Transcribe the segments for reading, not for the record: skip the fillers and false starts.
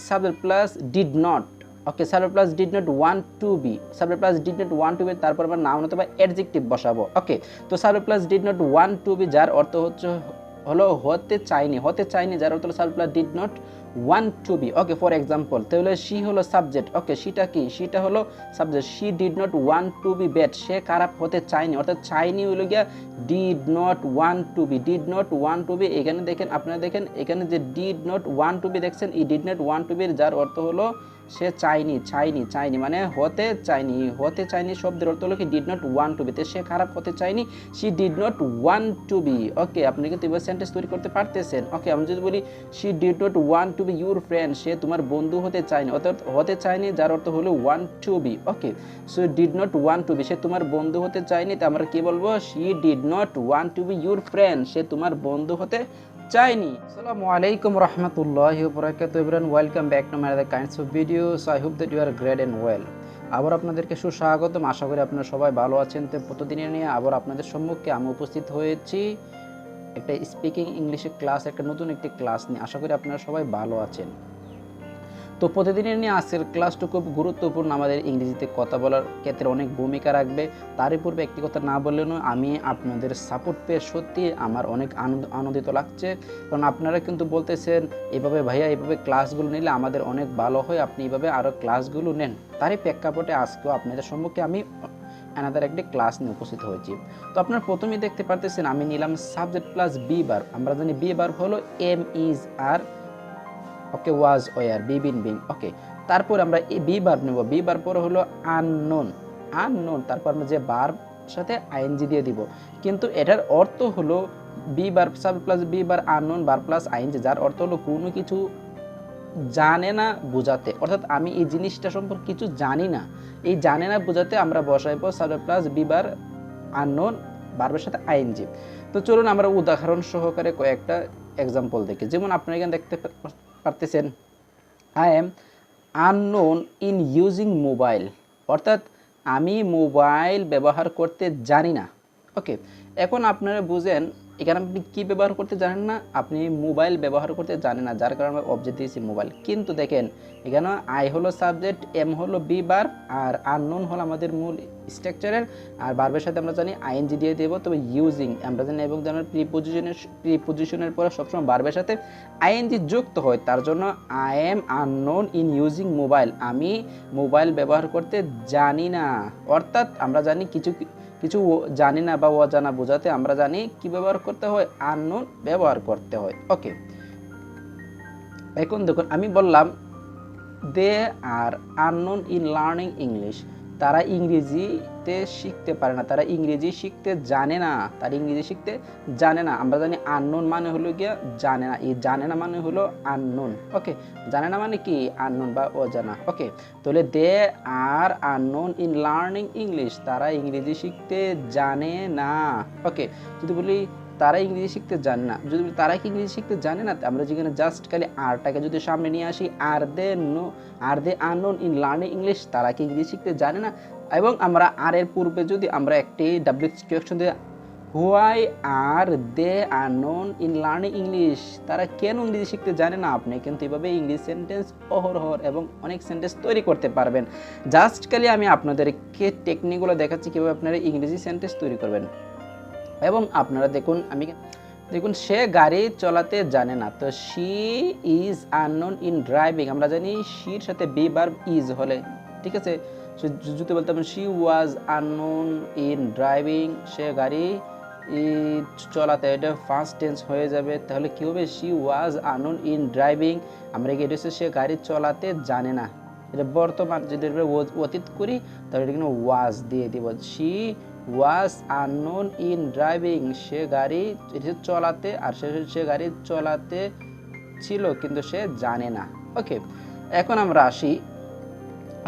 Subject plus did not, okay, subject plus did not want to be, subject plus did not want to be, তারপর আমরা noun অথবা adjective বসাবো। Okay, তো subject plus did not want to be যার অর্থ হলো হতে চাইনি, যার অর্থ হলো subject plus did not want to be. Okay, for example তাহলে শি হলো সাবজেক্ট, ওকে, শিটা কি, শিটা হলো subject. She did not want to be bad, সে খারাপ হতে চায়নি, অর্থাৎ চাইনি হলো গিয়া did not want to be, did not want to be. এখানে দেখেন, আপনারা দেখেন এখানে যে did not want to be দেখছেন, এই did not want to be যার অর্থ হলো সে চাইনি মানে হতে চাইনি শব্দের অর্থ হলো কি did not want to be, তে সে খারাপ হতে চাইনি, she did not want to be. Okay, আপনি কিন্তু এবার সেন্টেন্স তৈরি করতে পারতেছেন। ওকে, আমি যদি বলি she did not want to be your friend, সে তোমার বন্ধু হতে চায়নি, অর্থাৎ হতে চায়নি যার অর্থ হলো want to be. Okay, so did not want to be, সে তোমার বন্ধু হতে চায়নি, তো আমরা কি বলবো, she did not want to be your friend, সে তোমার বন্ধু হতে চাইনি। আসসালামু আলাইকুম রহমতুল্লাহি ওয়া বারাকাতুহু everyone, welcome back to my other kinds of videos. I hope that you are great and well. আবার আপনাদেরকে সুস্বাগতম, আশা করি আপনারা সবাই ভালো আছেন। তো প্রতিদিনের নিয়ে আবার আপনাদের সম্মুখে আমি উপস্থিত হয়েছি একটা স্পিকিং ইংলিশের ক্লাস, একটা নতুন একটি ক্লাস নিয়ে। আশা করি আপনারা সবাই ভালো আছেন। তো প্রতিদিনের নিয়ে আজকের ক্লাসটা খুব গুরুত্বপূর্ণ, আমাদের ইংরেজিতে কথা বলার ক্ষেত্রে অনেক ভূমিকা রাখবে। তারই পূর্বে একটি কথা না বললেও আমি আপনাদের সাপোর্ট পেয়ে সত্যি আমার অনেক আনন্দিত লাগছে, কারণ আপনারা কিন্তু বলতেছেন এভাবে ভাইয়া এভাবে ক্লাসগুলো নিলে আমাদের অনেক ভালো হয়, আপনি এভাবে আরও ক্লাসগুলো নেন। তারই প্রেক্ষাপটে আজকেও আপনাদের সম্মুখে আমি অ্যানাদার একটি ক্লাস নিয়ে উপস্থিত হয়েছি। তো আপনারা প্রথমেই দেখতে পারতেছেন আমি নিলাম সাবজেক্ট প্লাস বি ভার্ব। আমরা জানি বি ভার্ব হলো am is are, okay, was were, be been being. Okay, তারপর আমরা বি ভার্ব নেব, বি ভার্ব পরে হলো আননোন, তারপর আমরা যে ভার্ব সাথে আইএনজি দিয়ে দিব, কিন্তু এটার অর্থ হলো be verb subject plus be verb unknown verb plus ING, যার অর্থ হলো কোনো কিছু জানে না বোঝাতে, অর্থাৎ আমি এই জিনিসটা সম্পর্কে কিছু জানি না, এই জানে না বোঝাতে আমরা বসাইবো subject plus be verb unknown ভার্বের সাথে আইএনজি। তো চলুন আমরা উদাহরণ সহকারে কয়েকটা এক্সাম্পল দেখি। যেমন আপনারা এখানে দেখতে পারতেছেন I am unknown in using mobile, অর্থাৎ আমি মোবাইল ব্যবহার করতে জানি না। ওকে, এখন আপনারা বুঝেন এখানে আপনি কী ব্যবহার করতে জানেন না, আপনি মোবাইল ব্যবহার করতে জানেন না, যার কারণে আমরা অবজেক্ট দিয়েছি মোবাইল। কিন্তু দেখেন এখানে আই হলো সাবজেক্ট, এম হলো বি ভার্ব, আর আননোন হলো আমাদের মূল স্ট্রাকচারের, আর ভার্বের সাথে আমরা জানি আইএনজি দিয়ে দেবো। তবে ইউজিং আমরা জানি, এবং যেন প্রিপোজিশনের পরে সবসময় ভার্বের সাথে আইএনজি যুক্ত হয়, তার জন্য I am unknown in using mobile, আমি মোবাইল ব্যবহার করতে জানি না। অর্থাৎ আমরা জানি কিছু জানি না বা অজানা বোঝাতে আমরা জানি কি ব্যবহার করতে হয়, আননোন ব্যবহার করতে হয়। ওকে, এখন দেখুন আমি বললাম দে আর আননোন ইন লার্নিং ইংলিশ, তারা ইংরেজিতে শিখতে পারে না, তারা ইংরেজি শিখতে জানে না, আমরা জানি আননোন মানে হলো গিয়া জানে না, এই জানে না মানে হলো আননোন। ওকে, জানে না মানে কি, আননোন বা অজানা। ওকে, তাহলে দে আর আননোন ইন লার্নিং ইংলিশ, তারা ইংরেজি শিখতে জানে না। ওকে, যদি বলি তারা ইংরেজি শিখতে জানে না, যদি তারা কি ইংরেজি শিখতে জানে না, আমরা যেখানে জাস্ট খালি আরটাকে যদি সামনে নিয়ে আসি, আর they unknown in learning English, তারা কি ইংরেজি শিখতে জানে না, এবং আমরা আর এর পূর্বে যদি আমরা একটি ডাব্লিউএইচ কোয়েশ্চন দিয়ে why are they unknown in learning English, তারা কেন ইংরেজি শিখতে জানে না, আপনি কিন্তু এভাবে ইংলিশ সেন্টেন্স অহরহ এবং অনেক সেন্টেন্স তৈরি করতে পারবেন। জাস্ট খালি আমি আপনাদেরকে টেকনিকগুলো দেখাচ্ছি কীভাবে আপনারা ইংরেজি সেন্টেন্স তৈরি করবেন। এবং আপনারা দেখুন সে গাড়ি চালাতে জানে না, তো she is unknown in driving, আমরা জানি শির সাথে বি ভার্ব ইজ হলে, ঠিক আছে, যদি বলতে পারেন she was unknown in driving, সে গাড়ি চালাতে, এটা ফার্স্ট টেন্স হয়ে যাবে, তাহলে কি হবে, she was unknown in driving, আমরা কি এটা হচ্ছে সে গাড়ি চালাতে জানে না, এটা বর্তমান যদি অতীত করি তাহলে এটা কিন্তু ওয়াজ দিয়ে দিব, she was unknown in driving, সে গাড়ি চালাতে, আর সে গাড়ি চালাতে ছিল কিন্তু সে জানে না। ওকে, এখন আমরা আসি,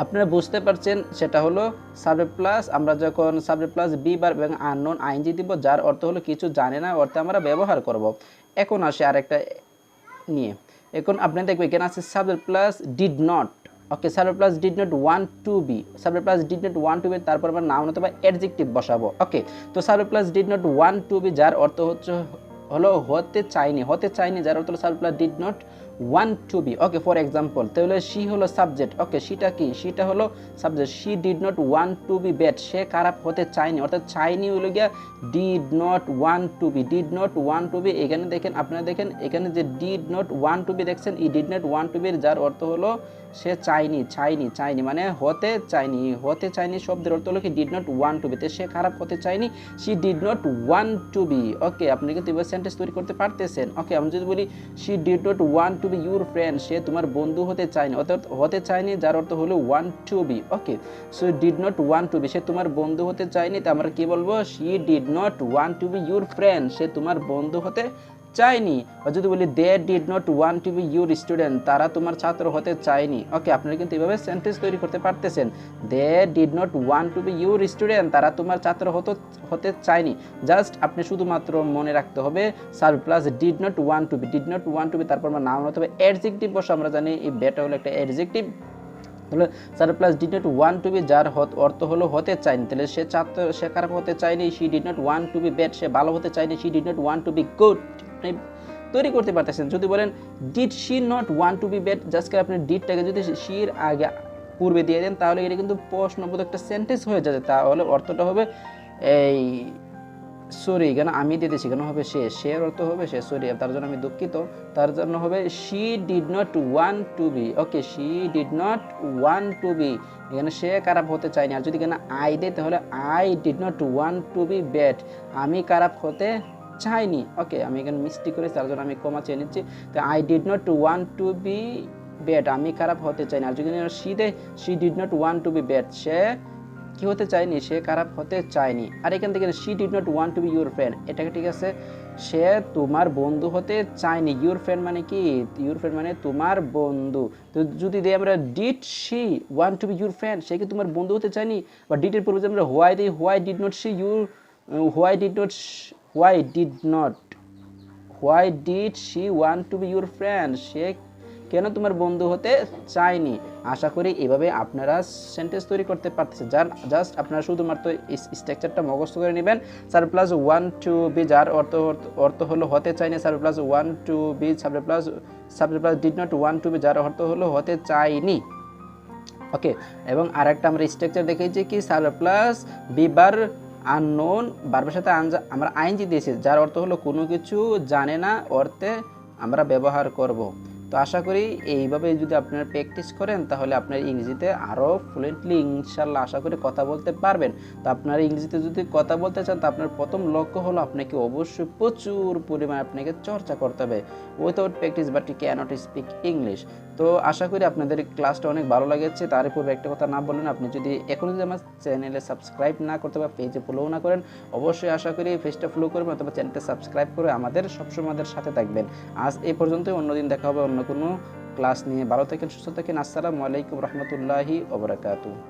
আপনারা বুঝতে পারছেন সেটা হলো সাবজেক্ট প্লাস, আমরা যখন সাবজেক্ট প্লাস বি ভার্ব এবং আননোন আইএনজি দিব, যার অর্থ হলো কিছু জানে না অর্থে আমরা ব্যবহার করব। এখন আসি আরেকটা নিয়ে, এখন আপনি দেখবেন এখানে আছে subject plus did not. Okay, subject plus did not want to be, subject plus did not want to be, তারপর আমরা নাউন অথবা অ্যাডজেক্টিভ বসাবো। ওকে, তো subject plus did not want to be যার অর্থ হলো হতে চাইনি, যার অর্থ হলো subject plus did not want to be, okay for example তাহলে she হলো সাবজেক্ট, ওকে সেটা কি, সেটা হলো subject, she did not want to be bad, সে খারাপ হতে চায়নি, অর্থাৎ চায়নি হলো গিয়া did not want to be, did not want to be, এখানে দেখেন আপনারা দেখেন এখানে যে did not want to be দেখছেন, এই did not want to be যার অর্থ হলো সে চায়নি, চায়নি, চায়নি মানে হতে চায়নি, হতে চায়নি শব্দের অর্থ হলো কি did not want to be, তো সে খারাপ হতে চায়নি, she did not want to be, ওকে আপনি কিন্তু এবার সেন্টেন্স তৈরি করতে পারতেছেন। ওকে আমি যদি বলি she did not want to be your friend, সে তোমার বন্ধু হতে চায়নি, অর্থাৎ হতে চায়নি যার অর্থ হলো want to be, okay so did not want to be, সে তোমার বন্ধু হতে চায়নি, তো আমরা কি বলবো she did not want to be your friend, সে তোমার বন্ধু হতে চায়নি। আর যদি বলি they did not want to be your student, তারা তোমার ছাত্র হতে চায়নি, ওকে আপনারা কিন্তু এইভাবে সেন্টেন্স তৈরি করতে পারতেছেন, they did not want to be your student, তারা তোমার ছাত্র হতে চায়নি। জাস্ট আপনি শুধুমাত্র মনে রাখতে হবে sub plus did not want to be, did not want to be তারপর আমরা নাউন হতে হবে অ্যাডজেক্টিভ বসে, আমরা জানি এই বেটা হলো একটা অ্যাডজেক্টিভ, তাহলে সার plus did not want to be যার অর্থ হলো হতে চায়নি, তাহলে সে ছাত্র সে খারাপ হতে চায়নি, she did not want to be bad, সে ভালো হতে চায়নি, she did not want to be good, তৈরি করতে পারতেছেন। যদি বলেন did she not want to be bad, just করে আপনি ডিডটাকে যদি শির আগে পূর্বে দিয়ে দেন তাহলে এটা কিন্তু প্রশ্নবোধক একটা সেন্টেন্স হয়ে যাবে, তাহলে অর্থটা হবে এই সরি কেন আমি দিয়ে দিয়েছি কেন হবে সে অর্থ হবে সে, সরি তার জন্য আমি দুঃখিত, তার জন্য হবে she did not want to be, okay she did not want to be, এখানে সে খারাপ হতে চায়নি। আর যদি এখানে আই দেয় তাহলে I did not want to be bad, আমি খারাপ হতে চাইনি, ওকে আমি এখানে মিস্টেক করেছি তার জন্য আমি কমা চেয়ে নিচ্ছি, তো I did not want to be bad, আমি খারাপ হতে চাইনি। আর যদি শি দেয় she did not want to be bad, সে কি হতে চায়নি, সে খারাপ হতে চায়নি। আর এখান থেকে she did not want to be your friend, এটাকে ঠিক আছে, সে তোমার বন্ধু হতে চায়নি, ইউর ফ্রেন্ড মানে কি, ইউর ফ্রেন্ড মানে তোমার বন্ধু, তো যদি দিই আমরা did she want to be your friend, সে কি তোমার বন্ধু হতে চায়নি, বা ডিডের পূর্বে আমরা হোয়াই দিই, why did not she your, why did she want to be your friend, সে কেন তোমার বন্ধু হতে চায়নি। আশা করি এভাবে আপনারা সেন্টেন্স তৈরি করতে পারতেছেন, যার জাস্ট আপনারা শুধুমাত্র স্ট্রাকচারটা মুখস্থ করে নেবেন। Sub plus want to be যার অর্থ হলো হতে চায়নি, sub plus want to be sub plus did not want to be যার অর্থ হলো হতে চায়নি, ওকে। এবং আরেকটা আমরা স্ট্রাকচার দেখেছি কি সাব প্লাস বিবার আননোন বারবার সাথে আমরা আইনজি দিয়েছি যার অর্থ হলো কোনো কিছু জানে না অর্থে আমরা ব্যবহার করব। তো আশা করি এইভাবে যদি আপনারা প্র্যাকটিস করেন তাহলে আপনার ইংরেজিতে আরও ফ্লুয়েন্টলি ইনশাল্লাহ আশা করি কথা বলতে পারবেন। তো আপনার ইংরেজিতে যদি কথা বলতে চান তো আপনার প্রথম লক্ষ্য হলো আপনাকে অবশ্যই প্রচুর পরিমাণে আপনাকে চর্চা করতে হবে। Without practice but you cannot speak English. তো আশা করি আপনাদের ক্লাসটা অনেক ভালো লেগেছে। তার পূর্বে একটা কথা না বললেন, আপনি যদি এখনও যদি আমার চ্যানেলে সাবস্ক্রাইব না করতে বা পেজে ফলো না করেন, অবশ্যই আশা করি পেজটা ফলো করবেন অথবা চ্যানেলটা সাবস্ক্রাইব করে আমাদের সবসময় আমাদের সাথে থাকবেন। আজ এই পর্যন্তই, অন্যদিন দেখা হবে অন্য কোনো ক্লাস নিয়ে। ভালো থাকেন, সুস্থ থাকেন। আসসালামু আলাইকুম রহমতুল্লাহি ওয়া বারাকাতুহু।